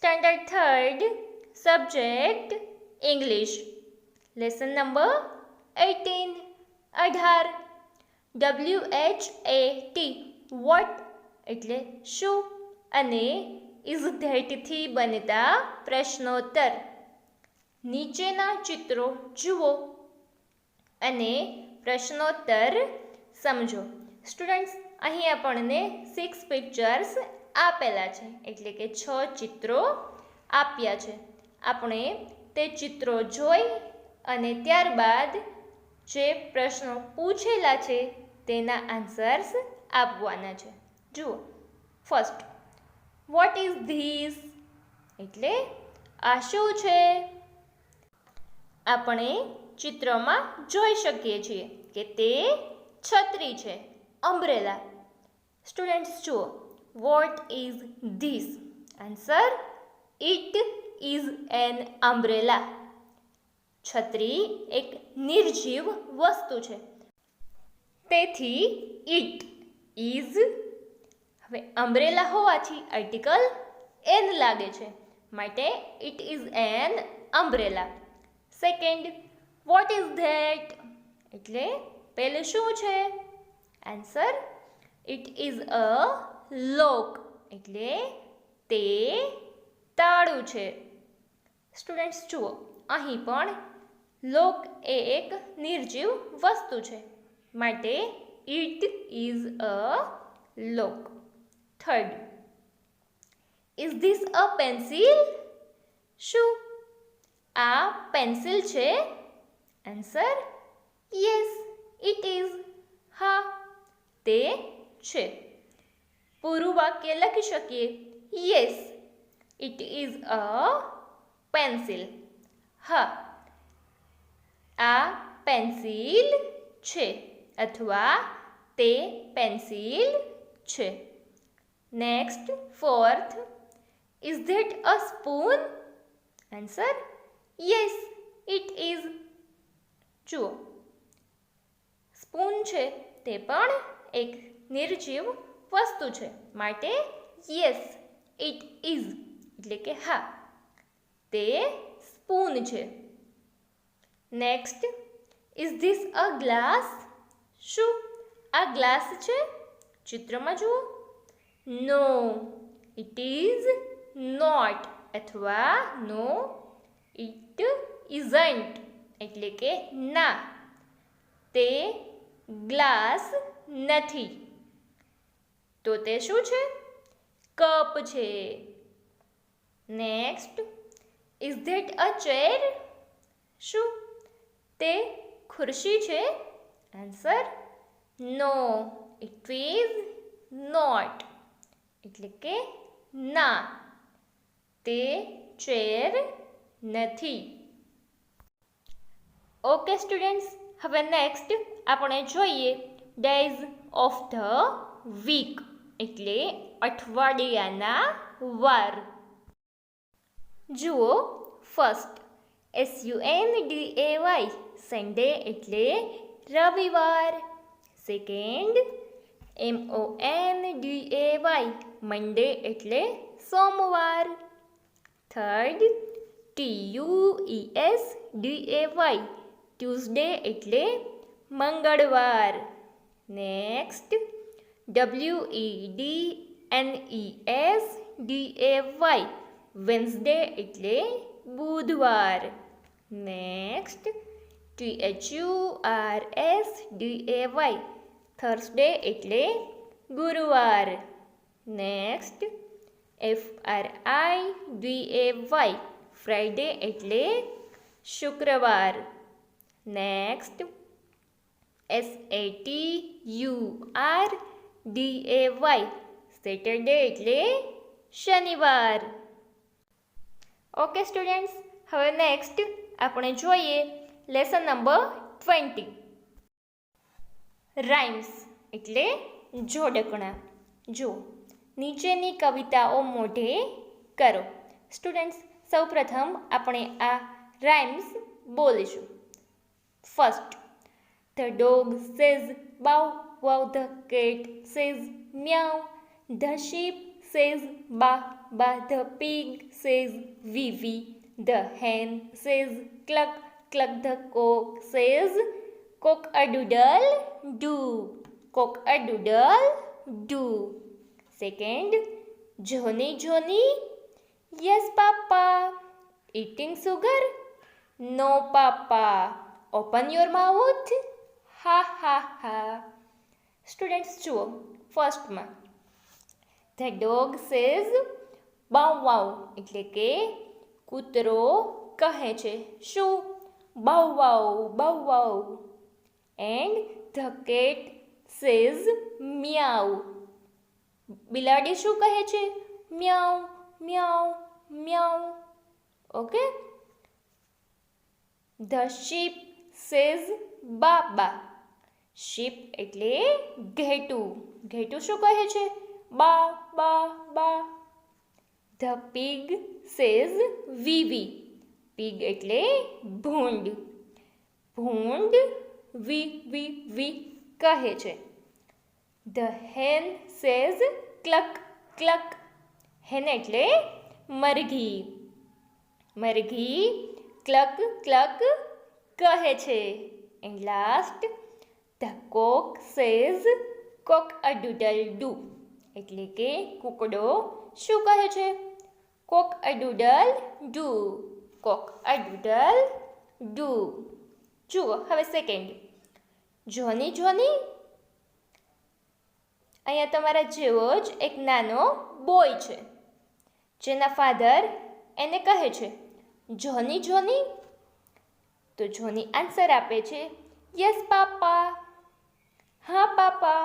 Standard 3rd, Subject English. Lesson number 18. 18. WHAT what એટલે શું અને is that થી બનતા પ્રશ્નોત્તર. નીચેના ચિત્રો જુઓ અને પ્રશ્નોત્તર સમજો. સ્ટુડન્ટ્સ, અહીં આપણને 6 પિક્ચર્સ આપેલા છે, એટલે કે 6 ચિત્રો આપ્યા છે. આપણે તે ચિત્રો જોઈ અને ત્યારબાદ જે પ્રશ્નો પૂછેલા છે તેના આન્સર્સ આપવાના છે. જુઓ, ફર્સ્ટ, વોટ ઇઝ ધીસ એટલે આ શું છે? આપણે ચિત્રમાં જોઈ શકીએ છીએ કે તે છત્રી છે, અમ્બ્રેલા. સ્ટુડન્ટ્સ જુઓ, what is this? Answer, it is an umbrella. છત્રી એક નિર્જીવ વસ્તુ છે, તેથી ઇટ ઇઝ. હવે અમ્બ્રેલા હોવાથી આર્ટિકલ એન લાગે છે, માટે it is an umbrella. Second, what is that એટલે પહેલું શું છે? આન્સર, ઇટ ઇઝ અ લોક એટલે તે તાળું છે. સ્ટુડન્ટ્સ જુઓ, અહીં પણ લોક એ એક નિર્જીવ વસ્તુ છે, માટે it is a lock. Third, is this a pencil? શું આ પેન્સિલ છે? Answer, yes it is. હા, તે છે. પૂરું વાક્ય લખી શકીએ, yes it is a pencil. હા, આ પેન્સિલ છે અથવા તે પેન્સિલ છે. Next, fourth, is that a spoon? Answer, yes it is. જુઓ, સ્પૂન છે તે પણ એક નિર્જીવ વસ્તુ છે, માટે યસ ઇટ ઇઝ એટલે કે હા, તે સ્પૂન છે. Next, is this a glass? શું આ ગ્લાસ છે? ચિત્રમાં જુઓ, નો ઇટ ઇઝ નોટ અથવા નો ઇટ ઇઝન્ટ એટલે કે ના, તે ગ્લાસ નથી. તો તે શું છે? કપ છે. Next, is that a chair? શું તે ખુરશી છે? Answer, no it is not એટલે કે ના, તે ચેર નથી. ઓકે સ્ટુડન્ટ્સ, હવે નેક્સ્ટ આપણે જોઈએ ડેઝ ઓફ ધ વીક એટલે અઠવાડિયાના વાર. જુઓ, ફર્સ્ટ, SUNDAY સન્ડે એટલે રવિવાર. સેકન્ડ, MONDAY મંડે એટલે સોમવાર. થર્ડ, TUESDAY ટ્યુઝડે એટલે મંગળવાર. નેક્સ્ટ, WEDNESDAY વેન્સડે એટલે બુધવાર. નેક્સ્ટ, THURSDAY થર્સડે એટલે ગુરુવાર. નેક્સ્ટ, FRIDAY ફ્રાઈડે એટલે શુક્રવાર. નેક્સ્ટ, SATURDAY સેટરડે એટલે શનિવાર. ઓકે સ્ટુડન્ટ્સ, હવે નેક્સ્ટ આપણે જોઈએ લેસન નંબર 20. રાઇમ્સ એટલે જોડકણા. જો, નીચેની કવિતાઓ મોઢે કરો. સ્ટુડન્ટ્સ, સૌપ્રથમ આપણે આ રાઇમ્સ બોલીશું. First, the dog says bow wow, the cat says meow, the sheep says ba ba. The pig says wee wee. The hen says cluck cluck. The cock says cock-a-doodle doo. Cock-a-doodle doo. Second, Johnny Johnny. Yes, Papa. Eating sugar? No, Papa. Open your mouth. Ha ha ha. Students જુઓ ફર્સ્ટમાં The dog says bow wow એટલે કે કૂતરો કહે છે શું bow wow bow wow. And the cat says meow. બિલાડી શું કહે છે meow meow meow. Okay. The sheep says ba ba. Sheep એટલે ઘેટું. ઘેટું શું કહે છે ba ba ba. The pig says wee wee. Pig એટલે ભૂંડ. ભૂંડ wee wee wee કહે છે. The hen says cluck cluck. hen એટલે મરઘી. મરઘી cluck cluck કહે છે. And last, the cock says cock-a-doodle doo. એટલે કે કૂકડો શું કહે છે cock-a-doodle doo. cock-a-doodle doo. જુઓ હવે સેકન્ડ જોની જોની. અહીંયા તમારા જેવો જ એક નાનો બોય છે જેના ફાધર એને કહે છે જોની જોની. તો જોની આન્સર આપે છે યસ પાપા. હા પાપા.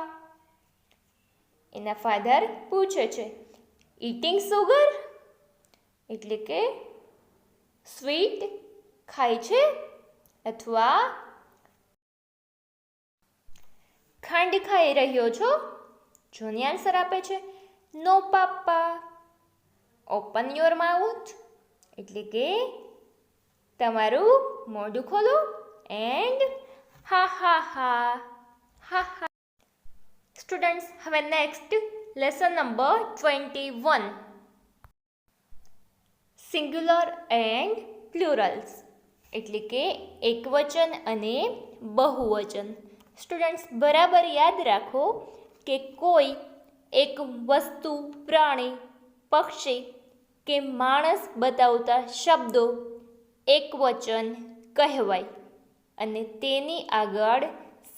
એના ફાધર પૂછે છે ઇટિંગ સુગર એટલે કે સ્વીટ ખાય છે અથવા ખાંડ ખાઈ રહ્યો છો. જોની આન્સર આપે છે નો પાપા. ઓપન યોર માઉથ એટલે કે તમારું મોઢું ખોલો. એન્ડ હા હા હા હા હા. સ્ટુડન્ટ્સ હવે next lesson number 21 singular and plurals એટલે કે એકવચન અને બહુવચન. સ્ટુડન્ટ્સ બરાબર યાદ રાખો કે કોઈ એક વસ્તુ પ્રાણી પક્ષી કે માણસ બતાવતા શબ્દો એકવચન કહેવાય અને તેની આગળ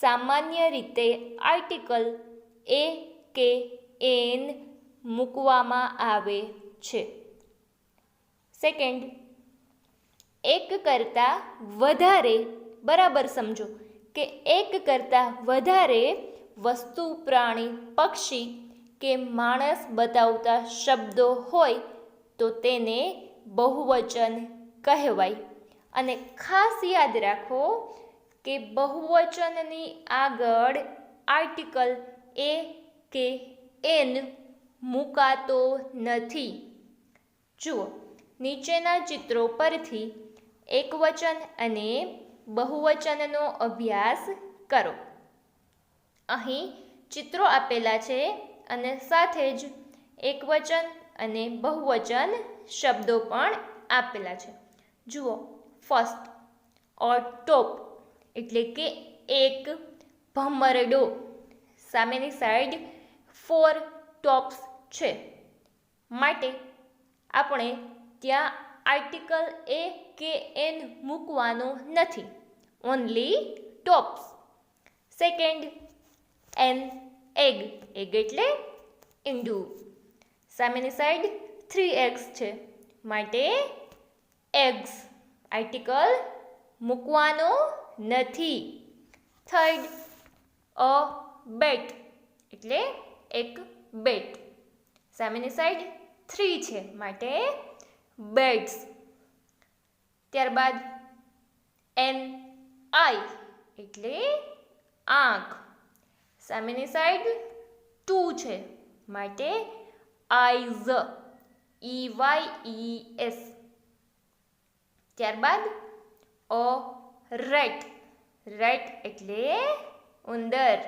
સામાન્ય રીતે આર્ટિકલ એ કે એન મૂકવામાં આવે છે. સેકન્ડ, એક કરતાં વધારે, બરાબર સમજો કે એક કરતાં વધારે વસ્તુ પ્રાણી પક્ષી કે માણસ બતાવતા શબ્દો હોય તો તેને બહુવચન કહેવાય. અને ખાસ યાદ રાખો કે બહુવચનની આગળ આર્ટિકલ એ કે એન મૂકાતો નથી. જુઓ, નીચેના ચિત્રો પરથી એકવચન અને બહુવચનનો અભ્યાસ કરો. અહીં ચિત્રો આપેલા છે અને સાથે જ એકવચન અને બહુવચન શબ્દો પણ આપેલા છે. જુઓ, ફર્સ્ટ ઓર ટોપ એટલે કે એક ભમરડો. સામેની સાઈડ 4 ટોપ્સ છે માટે આપણે ત્યાં આર્ટિકલ એ કે એન મૂકવાનો નથી, only tops. Second, an egg. Egg એટલે ઈંડું. સામેની સાઈડ 3 એગ્સ છે માટે એગ્સ આર્ટિકલ મૂકવાનો નથી. થર્ડ, અ બેટ એટલે એક બેટ. સામેની સાઈડ 3 છે માટે બેટ્સ. ત્યારબાદ એન આઈ એટલે આંખ. સામેની સાઈડ 2 છે માટે આઈઝ, EYES. ત્યારબાદ અ રેટ. રેટ એટલે ઉંદર.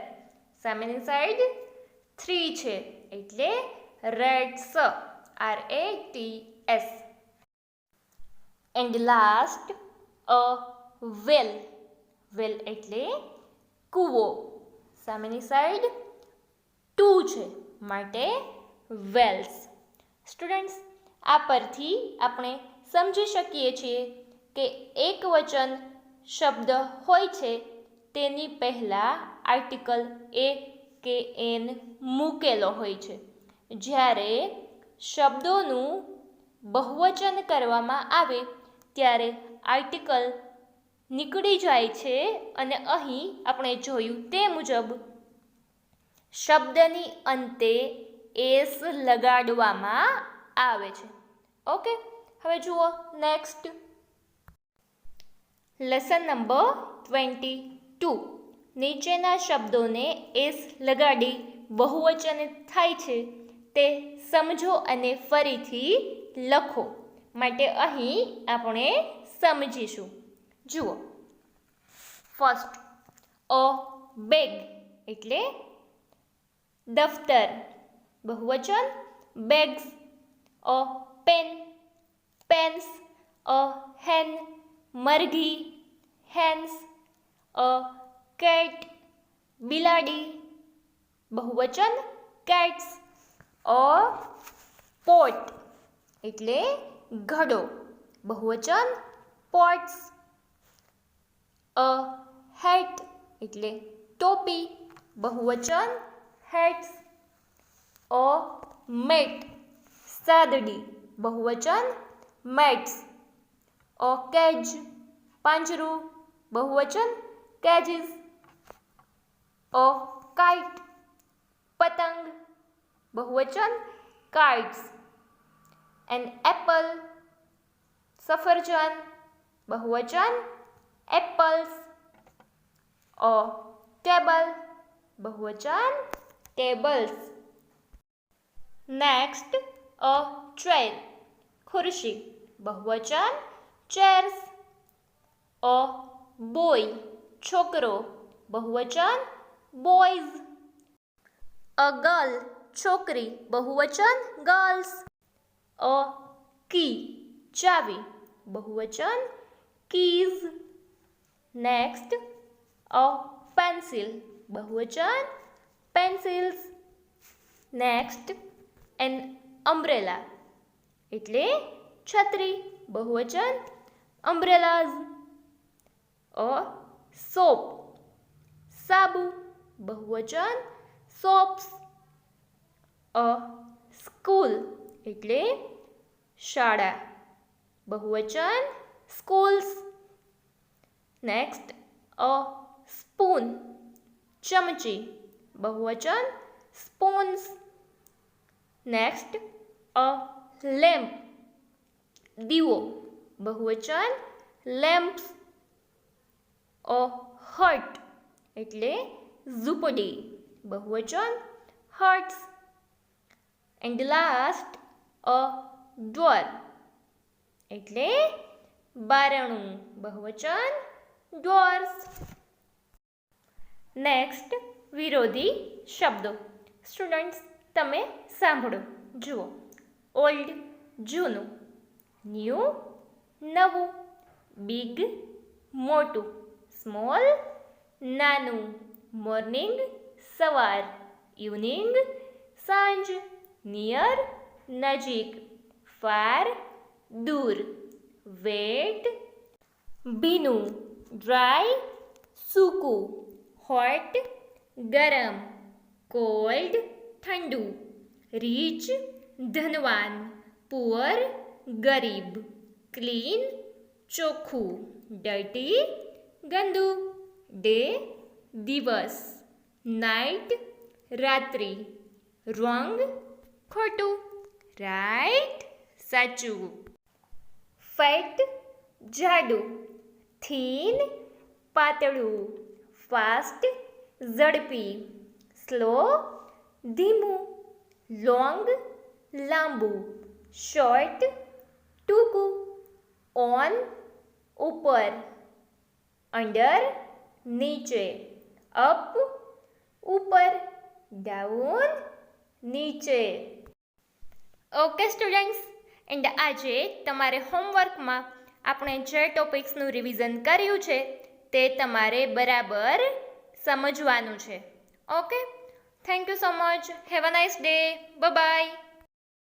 સામેની સાઈડ 3 છે એટલે rats, R-A-T-S. And last, a well. Well એટલે કૂવો. સામેની સાઈડ ટુ છે માટે વેલ્સ. સ્ટુડન્ટ્સ, આ પરથી આપણે સમજી શકીએ છીએ કે એકવચન શબ્દ હોય છે તેની પહેલાં આર્ટિકલ એ કે એન મૂકેલો હોય છે. જ્યારે શબ્દોનું બહુવચન કરવામાં આવે ત્યારે આર્ટિકલ નીકળી જાય છે અને અહીં આપણે જોયું તે મુજબ શબ્દની અંતે એસ લગાડવામાં આવે છે. ઓકે, હવે જુઓ નેક્સ્ટ લેસન નંબર 22. નીચેના શબ્દોને એસ લગાડી બહુવચન થાય છે તે સમજો અને ફરીથી લખો. માટે અહીં આપણે સમજીશું. જુઓ, ફર્સ્ટ, અ બેગ એટલે દફતર, બહુવચન bags. A pen, pens. A hen, મરઘી, હેન્સ. અ કેટ, બિલાડી, બહુવચન કેટ્સ. અ પોટ એટલે ઘડો, બહુવચન પોટ્સ. અ હેટ એટલે ટોપી, બહુવચન હેટ્સ. અ મેટ સાદડી, બહુવચન મેટ્સ. અ કેજ પાંજરું, બહુવચન કેજીસ. અ કાઇટ પતંગ, બહુવચન કાઇટ્સ. એન એપલ સફરજન, બહુવચન એપલ્સ. અ ટેબલ, બહુવચન ટેબલ્સ. નેક્સ્ટ, અ ચેર ખુરશી, બહુવચન ચેર્સ. અ બોય છોકરો, બહુવચન બોયઝ. અ ગર્લ છોકરી, બહુવચન ગર્લ્સ. અ કી ચાવી, બહુવચન કીઝ. નેક્સ્ટ, અ પેન્સિલ, બહુવચન પેન્સિલ્સ. નેક્સ્ટ, એન અમ્બ્રેલા એટલે છત્રી, બહુવચન અમ્બ્રેલાઝ. અ સોપ સાબુ, બહુવચન સોપ્સ. અ સ્કૂલ એટલે શાળા, બહુવચન સ્કૂલ્સ. નેક્સ્ટ, અ સ્પૂન ચમચી, બહુવચન સ્પૂન્સ. નેક્સ્ટ, અ લેમ્પ દીવો, બહુવચન લેમ્પ્સ. અ હટ એટલે ઝૂંપડી, બહુવચન hearts. And last, a door એટલે બારણું, બહુવચન ડોર્સ. નેક્સ્ટ, વિરોધી શબ્દો. સ્ટુડન્ટ્સ, તમે સાંભળો. જુઓ, ઓલ્ડ જૂનું, ન્યૂ નવું, બિગ મોટું, સ્મોલ નાનું, મોર્નિંગ સવાર, ઇવનિંગ સાંજ, નિયર નજીક, ફાર દૂર, વેટ ભીનું, ડ્રાય સૂકું, હોટ ગરમ, કોલ્ડ ઠંડુ, રીચ ધનવાન, પુઅર ગરીબ, ક્લીન ચોખ્ખું, ડર્ટી ગંદુ, ડે દિવસ, નાઇટ રાત્રિ, રોંગ ખોટું, રાઈટ સાચું. ફેટ જાડું, થીન પાતળું, ફાસ્ટ ઝડપી, સ્લો ધીમું, લોંગ લાંબુ, શોર્ટ ટૂંકું, ઓન ઉપર, અંડર નીચે, અપ ઉપર, ડાઉન નીચે. ઓકે સ્ટુડન્ટ્સ, એન્ડ આજે તમારે હોમવર્કમાં આપણે જે ટોપિક્સનું રિવિઝન કર્યું છે તે તમારે બરાબર સમજવાનું છે. Okay, thank you so much. Have a nice day. By.